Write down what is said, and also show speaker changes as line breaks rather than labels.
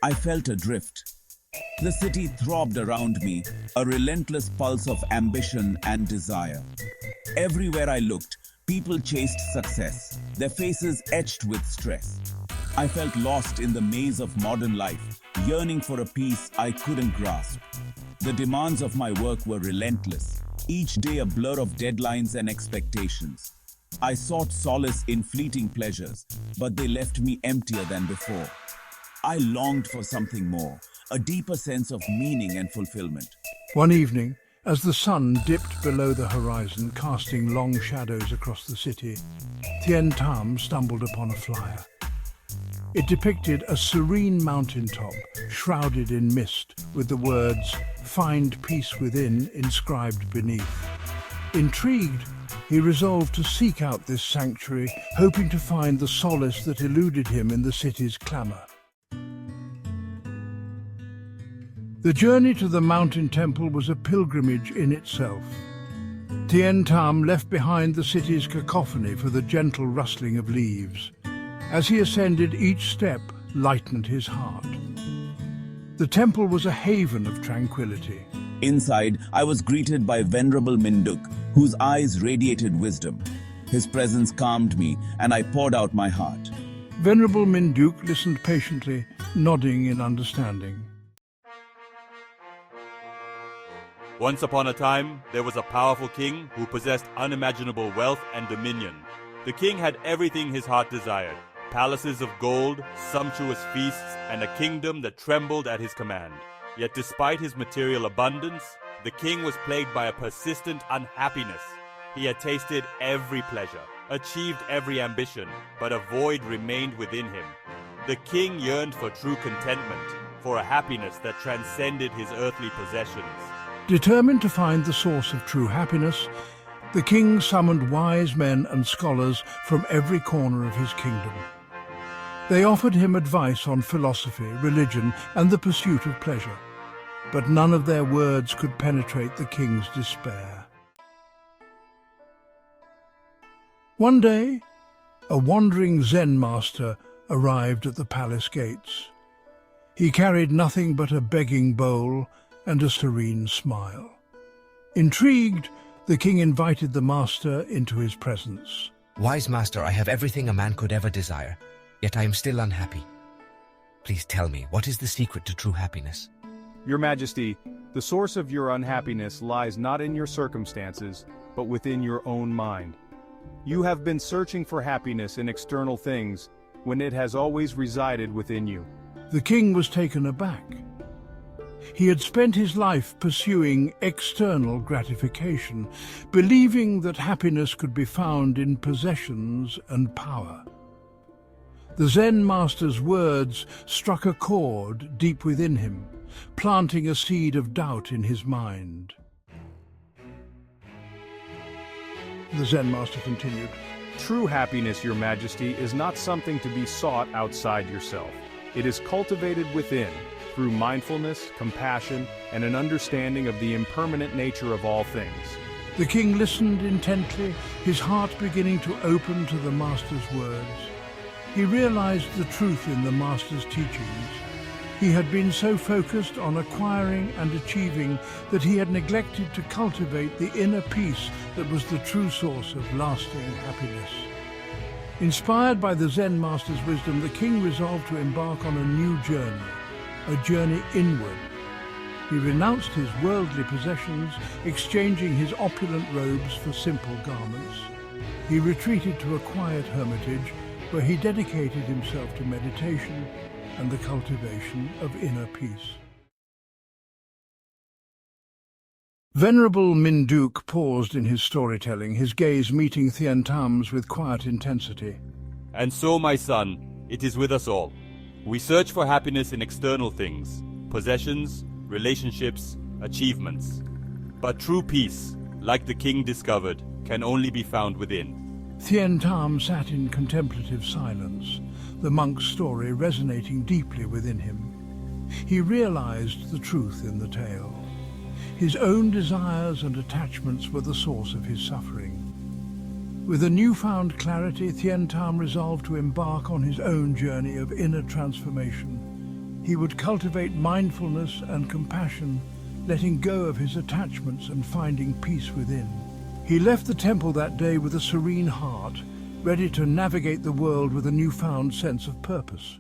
I felt adrift. The city throbbed around me, a relentless pulse of ambition and desire. Everywhere I looked, people chased success, their faces etched with stress. I felt lost in the maze of modern life, yearning for a peace I couldn't grasp. The demands of my work were relentless, each day a blur of deadlines and expectations. I sought solace in fleeting pleasures, but they left me emptier than before. I longed for something more, a deeper sense of meaning and fulfillment.
One evening, as the sun dipped below the horizon, casting long shadows across the city, Tien Tam stumbled upon a flyer. It depicted a serene mountaintop, shrouded in mist, with the words, "Find peace within," inscribed beneath. Intrigued, he resolved to seek out this sanctuary, hoping to find the solace that eluded him in the city's clamor. The journey to the mountain temple was a pilgrimage in itself. Tien Tam left behind the city's cacophony for the gentle rustling of leaves. As he ascended, each step lightened his heart. The temple was a haven of tranquility.
Inside, I was greeted by Venerable Minduk, whose eyes radiated wisdom. His presence calmed me, and I poured out my heart.
Venerable Minduk listened patiently, nodding in understanding.
Once upon a time, there was a powerful king who possessed unimaginable wealth and dominion. The king had everything his heart desired: palaces of gold, sumptuous feasts, and a kingdom that trembled at his command. Yet despite his material abundance, the king was plagued by a persistent unhappiness. He had tasted every pleasure, achieved every ambition, but a void remained within him. The king yearned for true contentment, for a happiness that transcended his earthly possessions.
Determined to find the source of true happiness, the king summoned wise men and scholars from every corner of his kingdom. They offered him advice on philosophy, religion, and the pursuit of pleasure, but none of their words could penetrate the king's despair. One day, a wandering Zen master arrived at the palace gates. He carried nothing but a begging bowl and a serene smile. Intrigued, the king invited the master into his presence.
"Wise master, I have everything a man could ever desire, yet I am still unhappy. Please tell me, what is the secret to true happiness?"
Your Majesty, the source of your unhappiness lies not in your circumstances, but within your own mind. You have been searching for happiness in external things, when it has always resided within you.
The king was taken aback. He had spent his life pursuing external gratification, believing that happiness could be found in possessions and power. The Zen master's words struck a chord deep within him, planting a seed of doubt in his mind. The Zen master continued,
True happiness, Your Majesty, is not something to be sought outside yourself. It is cultivated within, through mindfulness, compassion, and an understanding of the impermanent nature of all things.
The king listened intently, his heart beginning to open to the master's words. He realized the truth in the master's teachings. He had been so focused on acquiring and achieving that he had neglected to cultivate the inner peace that was the true source of lasting happiness. Inspired by the Zen master's wisdom, the king resolved to embark on a new journey, a journey inward. He renounced his worldly possessions, exchanging his opulent robes for simple garments. He retreated to a quiet hermitage where he dedicated himself to meditation and the cultivation of inner peace. Venerable Minduk paused in his storytelling, his gaze meeting Tien Tam's with quiet intensity.
And so, my son, it is with us all. We search for happiness in external things, possessions, relationships, achievements. But true peace, like the king discovered, can only be found within.
Tien Tam sat in contemplative silence, the monk's story resonating deeply within him. He realized the truth in the tale. His own desires and attachments were the source of his suffering. With a newfound clarity, Tien Tam resolved to embark on his own journey of inner transformation. He would cultivate mindfulness and compassion, letting go of his attachments and finding peace within. He left the temple that day with a serene heart, ready to navigate the world with a newfound sense of purpose.